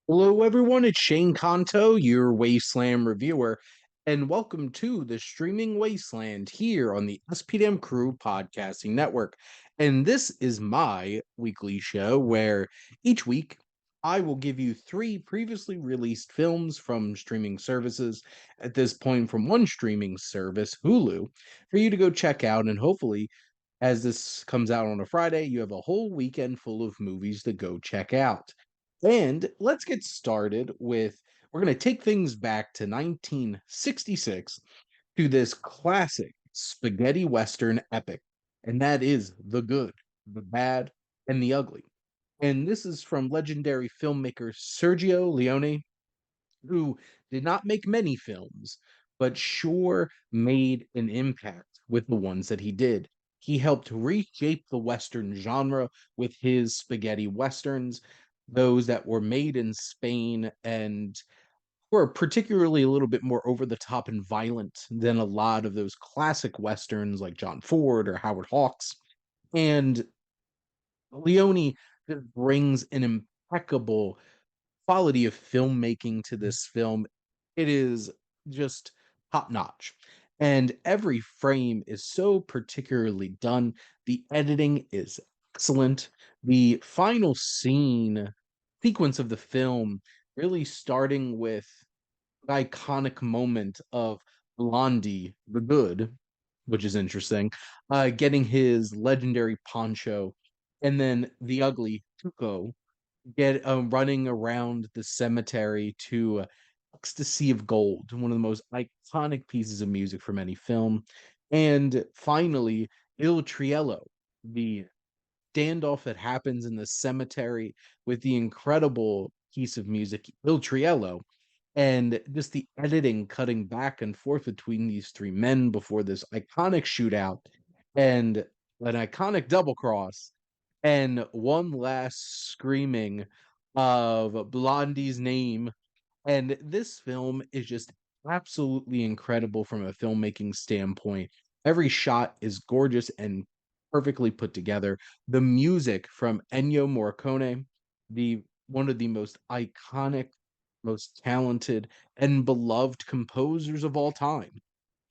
Hello, everyone. It's Shane Conto, your Wasteland reviewer, and welcome to the Streaming Wasteland here on the SPDM Crew Podcasting Network. And this is my weekly show where each week I will give you three previously released films from streaming services, at this point from one streaming service, Hulu, for you to go check out. And hopefully, as this comes out on a Friday, you have a whole weekend full of movies to go check out. And let's get started with we're going to take things back to 1966 to this classic spaghetti western epic, and that is The Good, the Bad, and the Ugly. And this is from legendary filmmaker Sergio Leone, who did not make many films, but sure made an impact with the ones that he did. He helped reshape the Western genre with his spaghetti westerns, those that were made in Spain and were particularly a little bit more over the top and violent than a lot of those classic westerns like John Ford or Howard Hawks. And Leone just brings an impeccable quality of filmmaking to this film. It is just top notch. And every frame is so particularly done. The editing is excellent. The final scene sequence of the film, really starting with the iconic moment of Blondie the Good, which is interesting, getting his legendary poncho, and then the ugly Tuco get running around the cemetery to Ecstasy of Gold, one of the most iconic pieces of music from any film. And finally, Il Triello, the standoff that happens in the cemetery with the incredible piece of music, Il Triello, and just the editing cutting back and forth between these three men before this iconic shootout and an iconic double cross and one last screaming of Blondie's name. And this film is just absolutely incredible from a filmmaking standpoint. Every shot is gorgeous and perfectly put together. The music from Ennio Morricone, the one of the most iconic, most talented, and beloved composers of all time.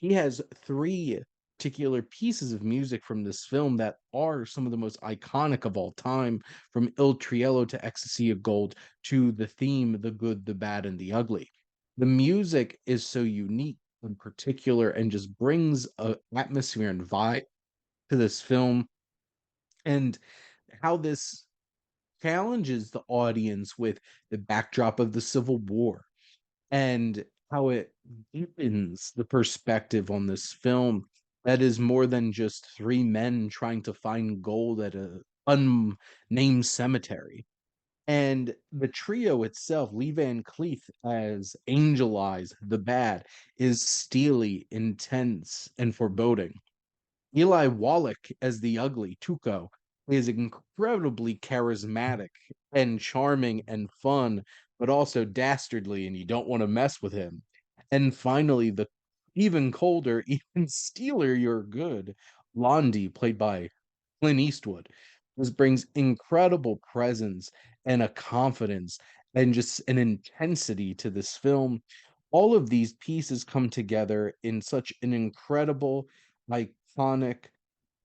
He has three particular pieces of music from this film that are some of the most iconic of all time, from Il Triello to Ecstasy of Gold to the theme, The Good, the Bad, and the Ugly. The music is so unique and particular and just brings a atmosphere and vibe to this film, and how this challenges the audience with the backdrop of the Civil War and how it deepens the perspective on this film that is more than just three men trying to find gold at a unnamed cemetery. And the trio itself, Lee Van Cleef as Angel Eyes, the bad, is steely, intense, and foreboding. Eli Wallach as the ugly Tuco is incredibly charismatic and charming and fun, but also dastardly, and you don't want to mess with him. And finally, the even colder, even steelier, you're good, Blondie, played by Clint Eastwood. This brings incredible presence and a confidence and just an intensity to this film. All of these pieces come together in such an incredible, iconic,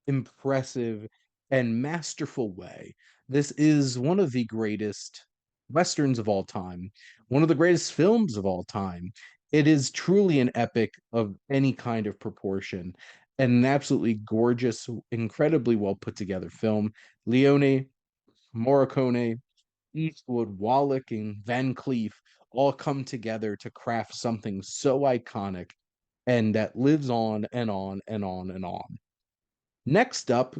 impressive, and masterful way. This is one of the greatest westerns of all time, one of the greatest films of all time. It is truly an epic of any kind of proportion and an absolutely gorgeous, incredibly well put together film. Leone, Morricone, Eastwood, Wallach, and Van Cleef all come together to craft something so iconic and that lives on and on and on and on. Next up,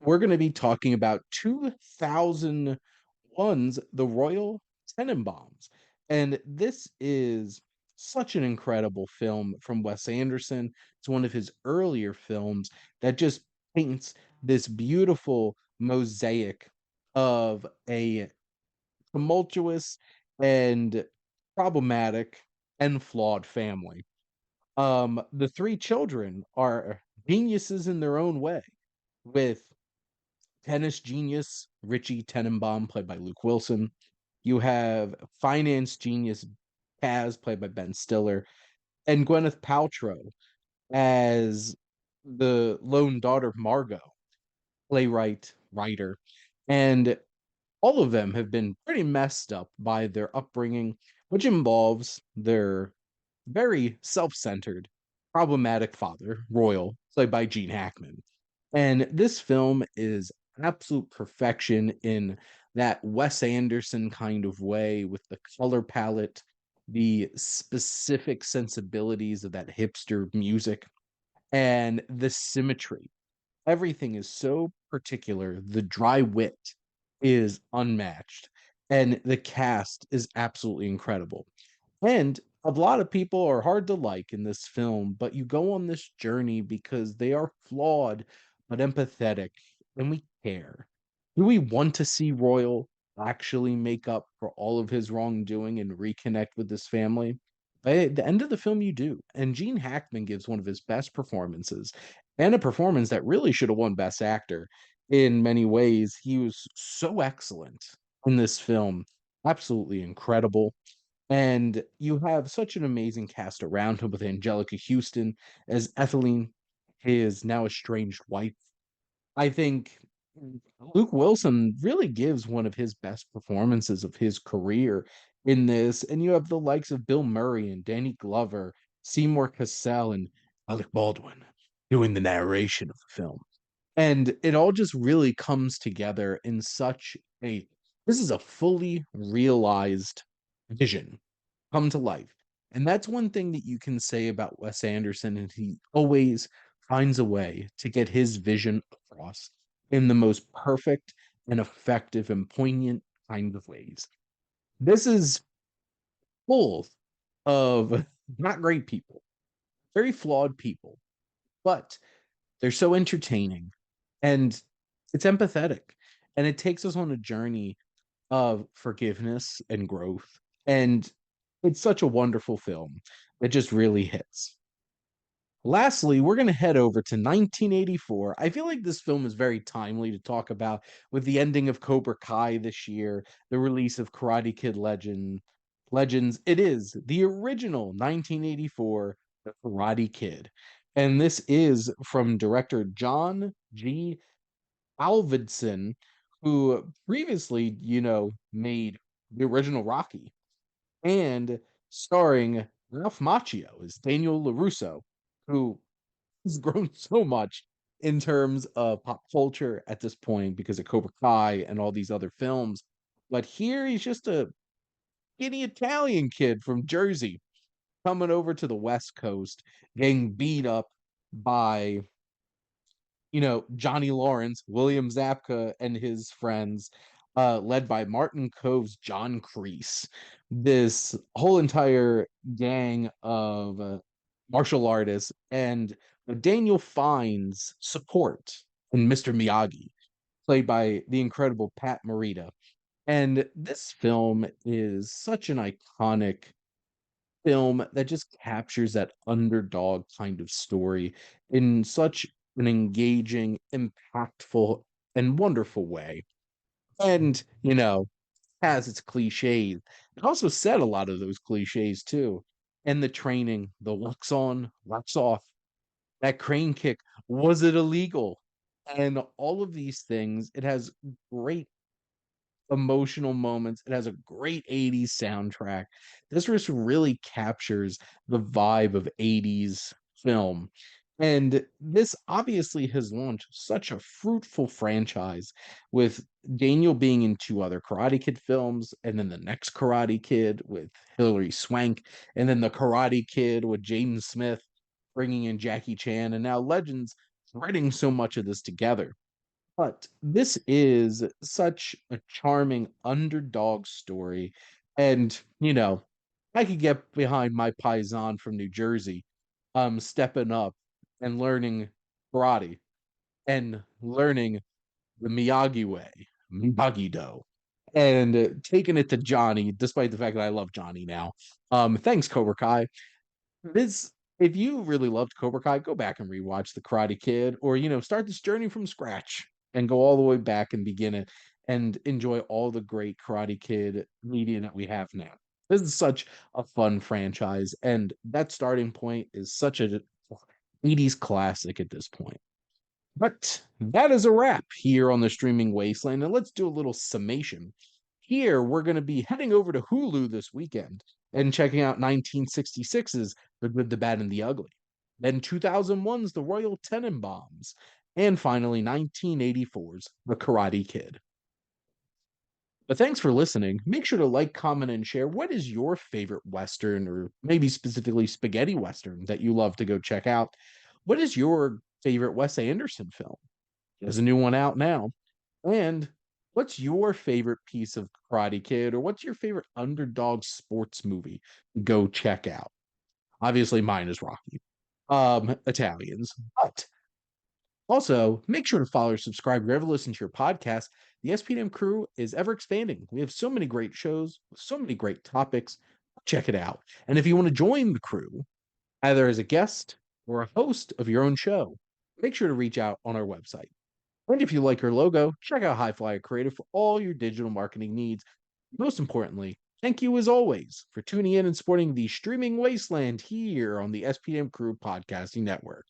we're going to be talking about 2001's The Royal Tenenbaums. And this is such an incredible film from Wes Anderson. It's one of his earlier films that just paints this beautiful mosaic of a tumultuous and problematic and flawed family. The three children are geniuses in their own way, with tennis genius Richie Tenenbaum, played by Luke Wilson, You have finance genius Kaz, played by Ben Stiller, and Gwyneth Paltrow as the lone daughter Margot, playwright, writer, and all of them have been pretty messed up by their upbringing, which involves their very self-centered, problematic father, Royal, played by Gene Hackman. And this film is absolute perfection in that Wes Anderson kind of way with the color palette, the specific sensibilities of that hipster music, and the symmetry. Everything is so particular. The dry wit is unmatched, and the cast is absolutely incredible. And a lot of people are hard to like in this film, but you go on this journey because they are flawed but empathetic, and we care. Do we want to see Royal actually make up for all of his wrongdoing and reconnect with his family? By the end of the film, you do. And Gene Hackman gives one of his best performances, and a performance that really should have won Best Actor in many ways. He was so excellent in this film, absolutely incredible. And you have such an amazing cast around him with Angelica Houston as Etheline, his now estranged wife. I think Luke Wilson really gives one of his best performances of his career in this. And you have the likes of Bill Murray and Danny Glover, Seymour Cassell, and Alec Baldwin doing the narration of the film. And it all just really comes together in such a this is a fully realized vision come to life. And that's one thing that you can say about Wes Anderson, and he always finds a way to get his vision across in the most perfect and effective and poignant kind of ways. This is full of not great people, very flawed people, but they're so entertaining and it's empathetic. And it takes us on a journey of forgiveness and growth. And it's such a wonderful film that just really hits. Lastly, we're going to head over to 1984. I feel like this film is very timely to talk about with the ending of Cobra Kai this year, the release of Karate Kid Legends. It is the original 1984 The Karate Kid. And this is from director John G. Alvidson, who previously, made the original Rocky, and starring Ralph Macchio as Daniel LaRusso, who has grown so much in terms of pop culture at this point because of Cobra Kai and all these other films. But here he's just a skinny Italian kid from Jersey coming over to the West Coast, getting beat up by Johnny Lawrence, William Zabka, and his friends, led by Martin Cove's John Kreese. This whole entire gang of martial artists, and Daniel finds support in Mr. Miyagi, played by the incredible Pat Morita. And this film is such an iconic film that just captures that underdog kind of story in such an engaging, impactful, and wonderful way. And, has its cliches. It also said a lot of those cliches too. And the training, the wax on, wax off, that crane kick, was it illegal? And all of these things, it has great emotional moments. It has a great 80s soundtrack. This just really captures the vibe of 80s film. And this obviously has launched such a fruitful franchise with Daniel being in two other Karate Kid films, and then the next Karate Kid with Hilary Swank, and then the Karate Kid with Jaden Smith bringing in Jackie Chan, and now Legends threading so much of this together. But this is such a charming underdog story. And, I could get behind my paisan from New Jersey, stepping up and learning karate and learning the Miyagi way, Miyagi Do, and taking it to Johnny, despite the fact that I love Johnny now. Thanks, Cobra Kai. This if you really loved Cobra Kai, go back and rewatch The Karate Kid, or start this journey from scratch and go all the way back and begin it. and enjoy all the great Karate Kid media that we have now. This is such a fun franchise, and that starting point is such a 80s classic at this point. But that is a wrap here on the Streaming Wasteland, and let's do a little summation. Here, we're going to be heading over to Hulu this weekend and checking out 1966's The Good, the Bad, and the Ugly. Then 2001's The Royal Tenenbaums. And finally, 1984's The Karate Kid. But thanks for listening. Make sure to like, comment, and share. What is your favorite Western, or maybe specifically spaghetti Western, that you love to go check out? What is your favorite Wes Anderson film? There's a new one out now. And what's your favorite piece of Karate Kid, or what's your favorite underdog sports movie? Go check out. Obviously, mine is Rocky. Italians. But also, make sure to follow or subscribe wherever you listen to your podcast. The SPDM crew is ever expanding. We have so many great shows, so many great topics. Check it out. And if you want to join the crew, either as a guest or a host of your own show, make sure to reach out on our website. And if you like our logo, check out HiFlyer Creative for all your digital marketing needs. Most importantly, thank you as always for tuning in and supporting the Streaming Wasteland here on the SPDM Crew Podcasting Network.